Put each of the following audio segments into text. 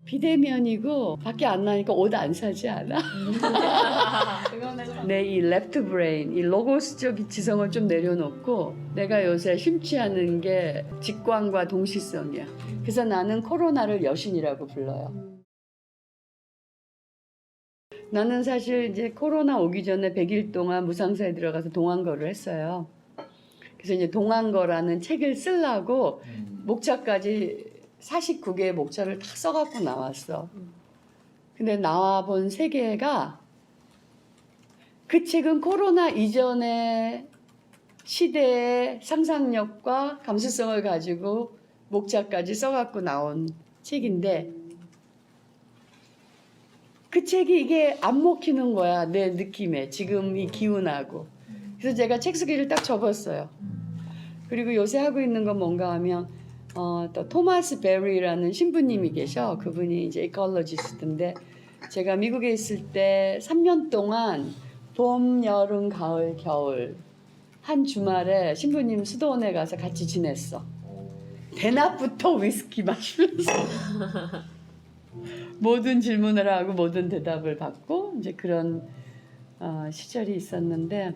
비대면이고 밖에 안 나니까 옷 안 사지 않아? 내 이 랩트 브레인, 이 로고스적 지성을 좀 내려놓고 내가 요새 심취하는 게 직관과 동시성이야. 그래서 나는 코로나를 여신이라고 불러요. 나는 사실 이제 코로나 오기 전에 100일 동안 무상사에 들어가서 동안거를 했어요. 그래서 이제 동안거라는 책을 쓰려고 목차까지 49개의 목차를 다 써갖고 나왔어. 근데 나와본 세계가 그 책은 코로나 이전의 시대의 상상력과 감수성을 가지고 목차까지 써갖고 나온 책인데 그 책이 이게 안 먹히는 거야. 내 느낌에 지금 이 기운하고. 그래서 제가 책 쓰기를 딱 접었어요. 그리고 요새 하고 있는 건 뭔가 하면 또 토마스 베리라는 신부님이 계셔. 그분이 이제 이컬러지스트인데 제가 미국에 있을 때 3년 동안 봄, 여름, 가을, 겨울 한 주말에 신부님 수도원에 가서 같이 지냈어. 대낮부터 위스키 마시면서 모든 질문을 하고 모든 대답을 받고 이제 그런 시절이 있었는데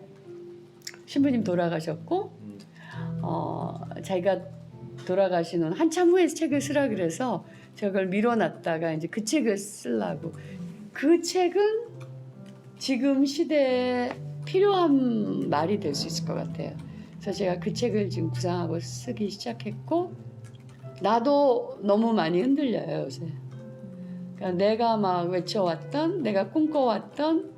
신부님 돌아가셨고 자기가 돌아가신 후 한참 후에 책을 쓰라 그래서 제가 그걸 미뤄놨다가 이제 그 책을 쓰려고. 그 책은 지금 시대에 필요한 말이 될 수 있을 것 같아요. 그래서 제가 그 책을 지금 구상하고 쓰기 시작했고 나도 너무 많이 흔들려요 요새. 그러니까 내가 막 외쳐왔던 내가 꿈꿔왔던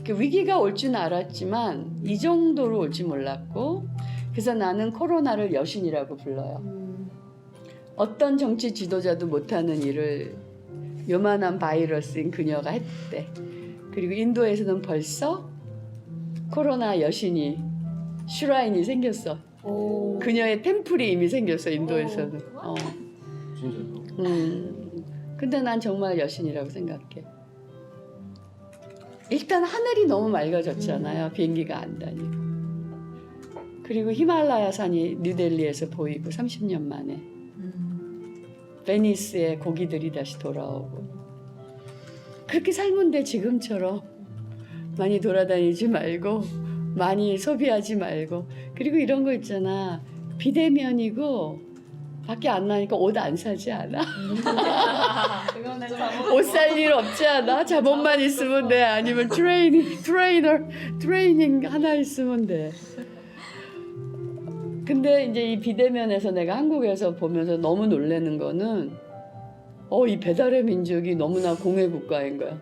그 위기가 올 줄 알았지만 이 정도로 올 줄 몰랐고 그래서 나는 코로나를 여신이라고 불러요. 어떤 정치 지도자도 못하는 일을 요만한 바이러스인 그녀가 했대. 그리고 인도에서는 벌써 코로나 여신이 슈라인이 생겼어. 그녀의 템플이 이미 생겼어 인도에서는. 진짜요? 근데 난 정말 여신이라고 생각해. 일단 하늘이 너무 맑아졌잖아요. 비행기가 안 다니고. 그리고 히말라야 산이 뉴델리에서 보이고 30년 만에. 베니스에 고기들이 다시 돌아오고. 그렇게 살면 돼 지금처럼. 많이 돌아다니지 말고 많이 소비하지 말고. 그리고 이런 거 있잖아. 비대면이고 밖에 안 나니까 옷 안 사지 않아? 옷 살 일 없지 않아? 자본만 있으면 돼. 아니면 트레이닝 하나 있으면 돼. 근데 이제 이 비대면에서 내가 한국에서 보면서 너무 놀라는 거는 이 배달의 민족이 너무나 공해 국가인 거야.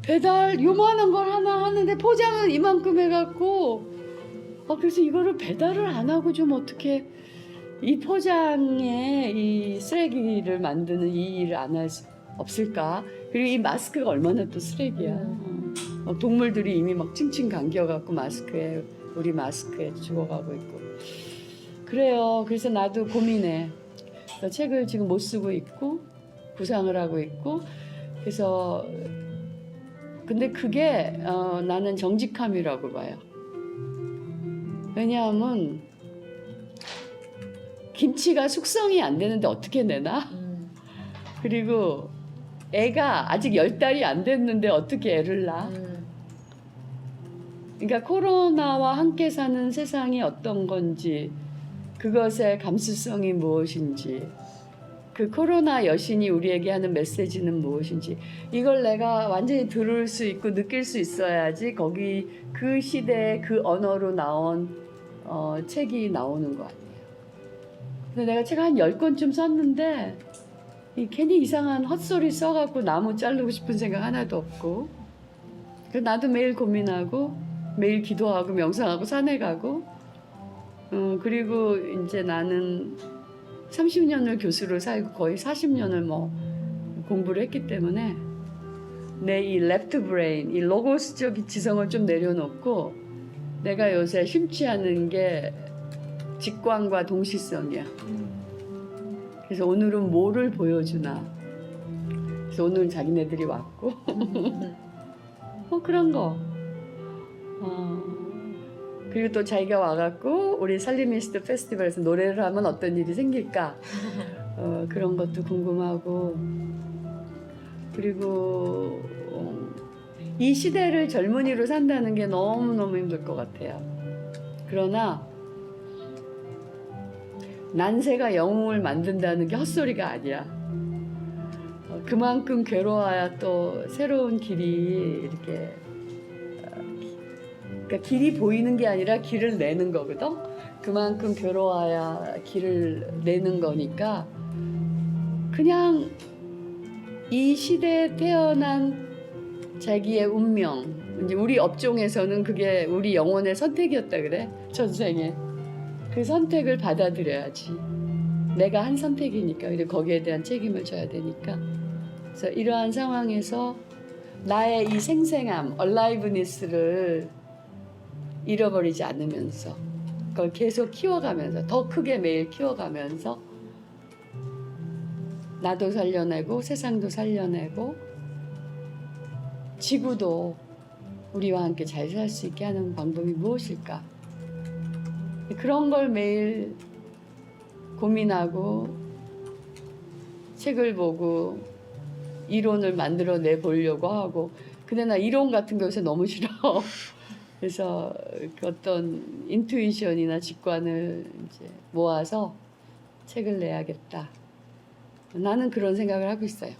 배달 요만한 걸 하나 하는데 포장은 이만큼 해갖고 그래서 이거를 배달을 안 하고 좀 어떻게 이 포장에 이 쓰레기를 만드는 이 일을 안 할 수 없을까? 그리고 이 마스크가 얼마나 또 쓰레기야. 동물들이 이미 막 칭칭 감겨갖고 마스크에 우리 마스크에 죽어가고 있고. 그래요. 그래서 나도 고민해. 책을 지금 못 쓰고 있고 구상을 하고 있고 그래서 근데 그게 나는 정직함이라고 봐요. 왜냐하면 김치가 숙성이 안 되는데 어떻게 내나? 그리고 애가 아직 10달이 안 됐는데 어떻게 애를 낳아? 그러니까 코로나와 함께 사는 세상이 어떤 건지 그것의 감수성이 무엇인지 그 코로나 여신이 우리에게 하는 메시지는 무엇인지 이걸 내가 완전히 들을 수 있고 느낄 수 있어야지 거기 그 시대의 그 언어로 나온 책이 나오는 거 아니에요. 근데 내가 책 한 10권쯤 썼는데 괜히 이상한 헛소리 써갖고 나무 자르고 싶은 생각 하나도 없고 그래서 나도 매일 고민하고 매일 기도하고 명상하고 산에 가고 그리고 이제 나는 30년을 교수로 살고 거의 40년을 뭐 공부를 했기 때문에 내 이 랩트 브레인, 이 로고스적 지성을 좀 내려놓고 내가 요새 심취하는 게 직관과 동시성이야. 그래서 오늘은 뭐를 보여주나. 그래서 오늘은 자기네들이 왔고 그런 거. 그리고 또 자기가 와갖고 우리 살리미스트 페스티벌에서 노래를 하면 어떤 일이 생길까 그런 것도 궁금하고 그리고 이 시대를 젊은이로 산다는 게 너무너무 힘들 것 같아요. 그러나 난세가 영웅을 만든다는 게 헛소리가 아니야. 그만큼 괴로워야 또 새로운 길이 이렇게 그러니까 길이 보이는 게 아니라 길을 내는 거거든. 그만큼 괴로워야 길을 내는 거니까 그냥 이 시대에 태어난 자기의 운명, 이제 우리 업종에서는 그게 우리 영혼의 선택이었다 그래. 전생에 그 선택을 받아들여야지. 내가 한 선택이니까. 그리고 거기에 대한 책임을 져야 되니까. 그래서 이러한 상황에서 나의 이 생생함, 얼라이브니스를 잃어버리지 않으면서 그걸 계속 키워가면서 더 크게 매일 키워가면서 나도 살려내고 세상도 살려내고 지구도 우리와 함께 잘 살 수 있게 하는 방법이 무엇일까? 그런 걸 매일 고민하고 책을 보고 이론을 만들어내 보려고 하고 근데 나 이론 같은 거 요새 너무 싫어. 그래서 어떤 인투이션이나 직관을 이제 모아서 책을 내야겠다. 나는 그런 생각을 하고 있어요.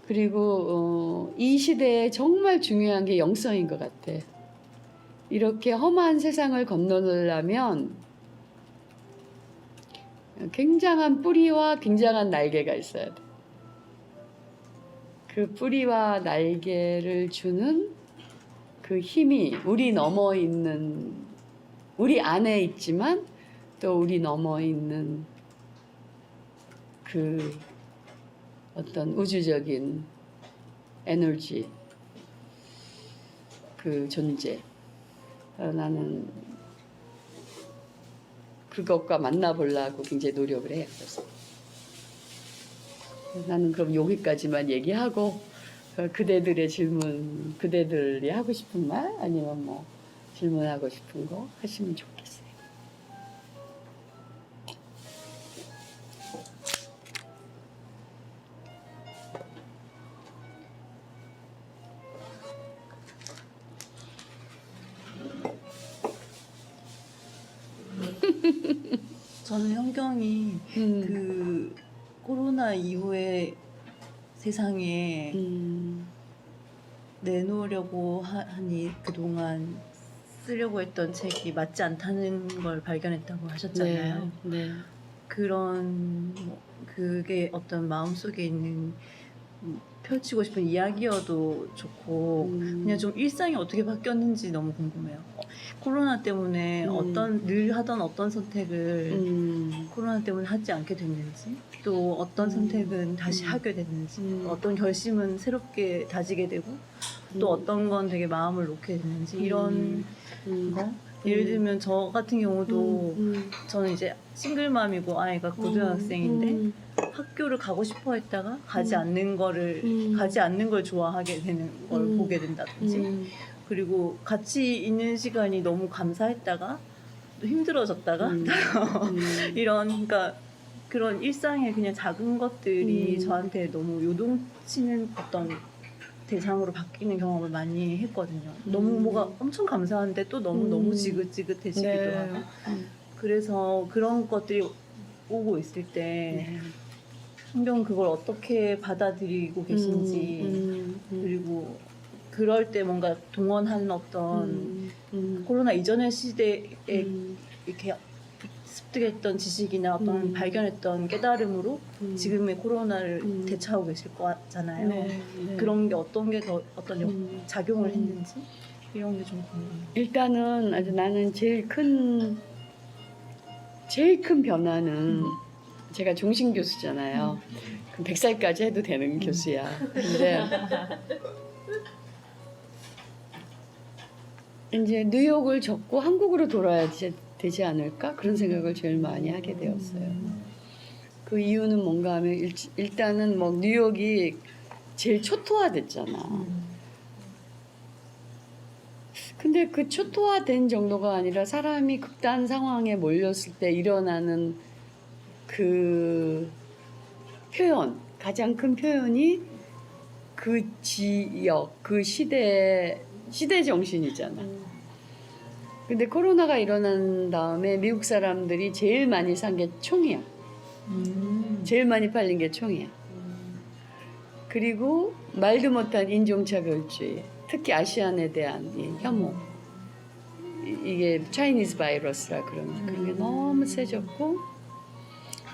그리고 이 시대에 정말 중요한 게 영성인 것 같아. 이렇게 험한 세상을 건너려면 굉장한 뿌리와 굉장한 날개가 있어야 돼. 그 뿌리와 날개를 주는 그 힘이 우리 넘어 있는, 우리 안에 있지만 또 우리 넘어 있는 그 어떤 우주적인 에너지, 그 존재. 나는 그것과 만나보려고 굉장히 노력을 해요. 그래서 나는 그럼 여기까지만 얘기하고 그대들의 질문, 그대들이 하고 싶은 말 아니면 뭐 질문하고 싶은 거 하시면 좋겠어요. 저는 현경이 그 코로나 이후에 세상에 내놓으려고 하니 그동안 쓰려고 했던 책이 맞지 않다는 걸 발견했다고 하셨잖아요. 네. 그런 그게 어떤 마음속에 있는 펼치고 싶은 이야기여도 좋고 그냥 좀 일상이 어떻게 바뀌었는지 너무 궁금해요. 코로나 때문에 늘 하던 어떤 선택을 코로나 때문에 하지 않게 됐는지 또 어떤 선택은 다시 하게 됐는지 어떤 결심은 새롭게 다지게 되고 또 어떤 건 되게 마음을 놓게 됐는지 이런 거 예를 들면 저 같은 경우도 저는 이제 싱글맘이고 아이가 고등학생인데 학교를 가고 싶어 했다가 가지 않는 걸 좋아하게 되는 걸 보게 된다든지 그리고 같이 있는 시간이 너무 감사했다가 또 힘들어졌다가 이런 그러니까 그런 일상의 그냥 작은 것들이 저한테 너무 요동치는 어떤 대상으로 바뀌는 경험을 많이 했거든요. 너무 뭐가 엄청 감사한데 또 너무 지긋지긋해지기도 하고 그래서 그런 것들이 오고 있을 때 현경 그걸 어떻게 받아들이고 계신지 그리고 그럴 때 뭔가 동원하는 어떤 코로나 이전의 시대에 이렇게 습득했던 지식이나 어떤 발견했던 깨달음으로 지금의 코로나를 대처하고 계실 거잖아요. 네. 그런 게 어떤 게 더 어떤 작용을 했는지 이런 게 좀 궁금해요. 일단은 아주 나는 제일 큰 변화는 제가 종신 교수잖아요. 그럼 100살까지 해도 되는 교수야. 근데 이제 뉴욕을 접고 한국으로 돌아야 되지 않을까? 그런 생각을 제일 많이 하게 되었어요. 그 이유는 뭔가 하면 일단은 뭐 뉴욕이 제일 초토화됐잖아. 근데 그 초토화된 정도가 아니라 사람이 극단 상황에 몰렸을 때 일어나는 그 표현, 가장 큰 표현이 그 지역, 그 시대 정신이잖아. 근데 코로나가 일어난 다음에 미국 사람들이 제일 많이 산 게 총이야. 제일 많이 팔린 게 총이야. 그리고 말도 못한 인종차별주의, 특히 아시안에 대한 이 혐오. 이게 차이니즈 바이러스라 그러면 그런 게 너무 세졌고,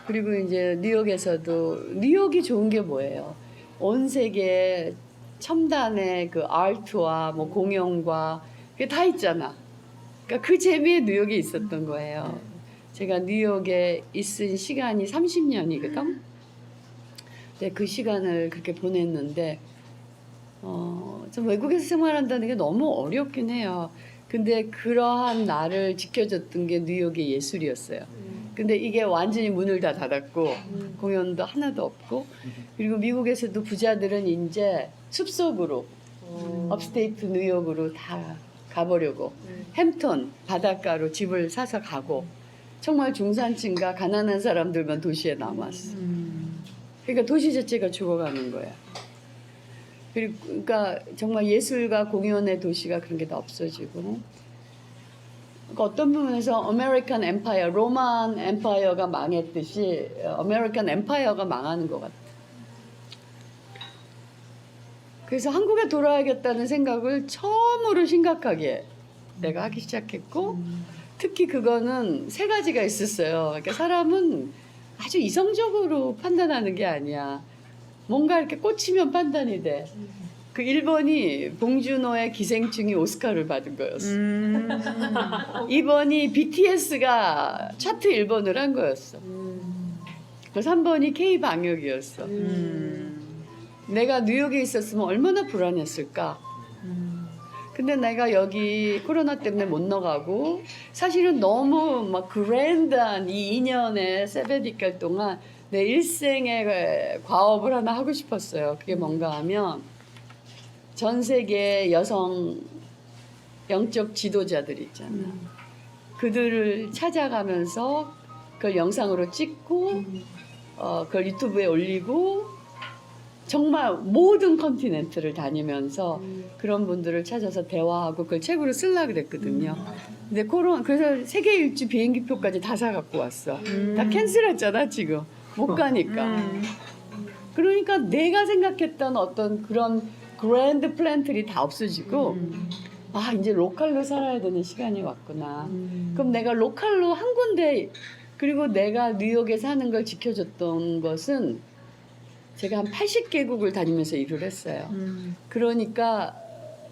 그리고 이제 뉴욕에서도 뉴욕이 좋은 게 뭐예요? 온 세계 첨단의 그 아트와 뭐 공연과 그게 다 있잖아. 그러니까 그 재미에 뉴욕에 있었던 거예요. 제가 뉴욕에 있은 시간이 30년이거든. 근데 그 시간을 그렇게 보냈는데 좀 외국에서 생활한다는 게 너무 어렵긴 해요. 근데 그러한 나를 지켜줬던 게 뉴욕의 예술이었어요. 근데 이게 완전히 문을 다 닫았고 공연도 하나도 없고, 그리고 미국에서도 부자들은 이제 숲속으로 업스테이트 뉴욕으로 다 가보려고 햄튼 바닷가로 집을 사서 가고, 정말 중산층과 가난한 사람들만 도시에 남았어. 그러니까 도시 자체가 죽어가는 거야. 그리고 그러니까 정말 예술과 공연의 도시가 그런 게 다 없어지고, 그러니까 어떤 부분에서 아메리칸 엠파이어, 로만 엠파이어가 망했듯이 아메리칸 엠파이어가 망하는 것 같아. 그래서 한국에 돌아야겠다는 생각을 처음으로 심각하게 내가 하기 시작했고, 특히 그거는 세 가지가 있었어요. 그러니까 사람은 아주 이성적으로 판단하는 게 아니야. 뭔가 이렇게 꽂히면 판단이 돼. 그 1번이 봉준호의 기생충이 오스카를 받은 거였어. 2번이 BTS가 차트 1번을 한 거였어. 그 3번이 K방역이었어. 내가 뉴욕에 있었으면 얼마나 불안했을까. 근데 내가 여기 코로나 때문에 못 나가고, 사실은 너무 막 그랜드한 이 2년의 세베디칼 동안 내 일생의 과업을 하나 하고 싶었어요. 그게 뭔가 하면 전 세계 여성 영적 지도자들 있잖아. 그들을 찾아가면서 그걸 영상으로 찍고 그걸 유튜브에 올리고, 정말 모든 컨티넨트를 다니면서 그런 분들을 찾아서 대화하고 그걸 책으로 쓰려고 그랬거든요. 근데 그래서 세계 일주 비행기표까지 다 사갖고 왔어. 다 캔슬했잖아 지금. 못 가니까. 그러니까 내가 생각했던 어떤 그런 그랜드 플랜들이 다 없어지고, 아 이제 로컬로 살아야 되는 시간이 왔구나. 그럼 내가 로컬로 한 군데, 그리고 내가 뉴욕에 사는 걸 지켜줬던 것은 제가 한 80개국을 다니면서 일을 했어요. 그러니까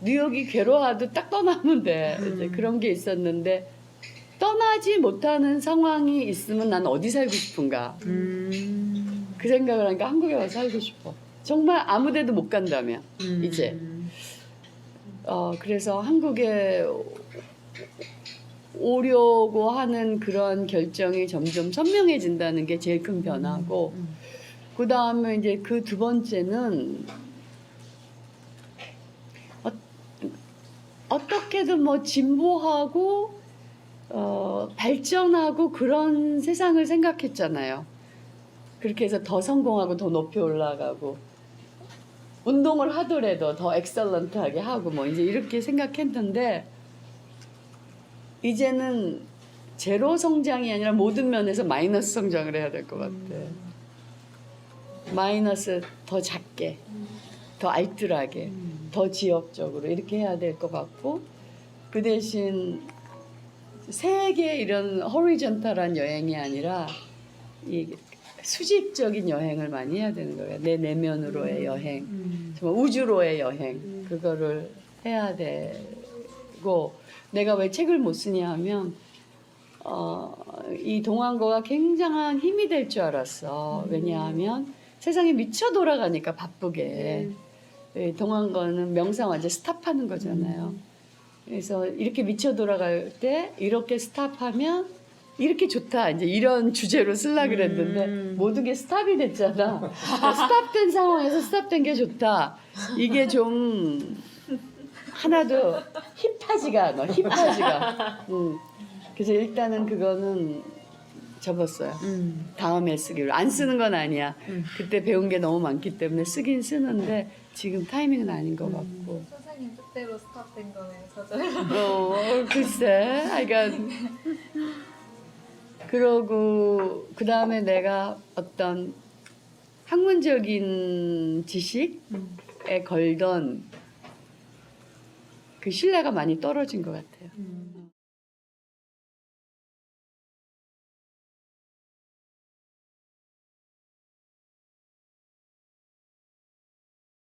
뉴욕이 괴로워도 딱 떠나면 돼. 이제 그런 게 있었는데, 떠나지 못하는 상황이 있으면 난 어디 살고 싶은가. 그 생각을 하니까 한국에 와서 살고 싶어. 정말 아무 데도 못 간다면 이제. 그래서 한국에 오려고 하는 그런 결정이 점점 선명해진다는 게 제일 큰 변화고, 그 다음에 이제 그 두 번째는 어떻게든 뭐 진보하고 발전하고 그런 세상을 생각했잖아요. 그렇게 해서 더 성공하고 더 높이 올라가고, 운동을 하더라도 더 엑셀런트하게 하고 뭐 이제 이렇게 생각했는데, 이제는 제로 성장이 아니라 모든 면에서 마이너스 성장을 해야 될 것 같아. 마이너스 더 작게, 더 알뜰하게, 더 지역적으로 이렇게 해야 될 것 같고, 그 대신 세계 이런 호리존탈한 여행이 아니라 이 수직적인 여행을 많이 해야 되는 거예요. 내 내면으로의 여행, 정말 우주로의 여행, 그거를 해야 되고, 내가 왜 책을 못 쓰냐 하면 이 동안거가 굉장한 힘이 될 줄 알았어. 왜냐하면 세상이 미쳐 돌아가니까 바쁘게. 동안거는 명상 완전 스탑하는 거잖아요. 그래서 이렇게 미쳐 돌아갈 때 이렇게 스탑하면 이렇게 좋다, 이제 이런 주제로 쓰려고 그랬는데 모든 게 스탑이 됐잖아. 그러니까 스탑된 상황에서 스탑된 게 좋다. 이게 좀 하나도 힙하지가 않아. 힙하지가. 그래서 일단은 그거는 접었어요. 다음에 쓰기로. 안 쓰는 건 아니야. 그때 배운 게 너무 많기 때문에 쓰긴 쓰는데 지금 타이밍은 아닌 것 같고. 선생님 뜻대로 스탑된 거네요, 저절. 글쎄. 그러니까 그러고 그 다음에 내가 어떤 학문적인 지식에 걸던 그 신뢰가 많이 떨어진 것 같아요.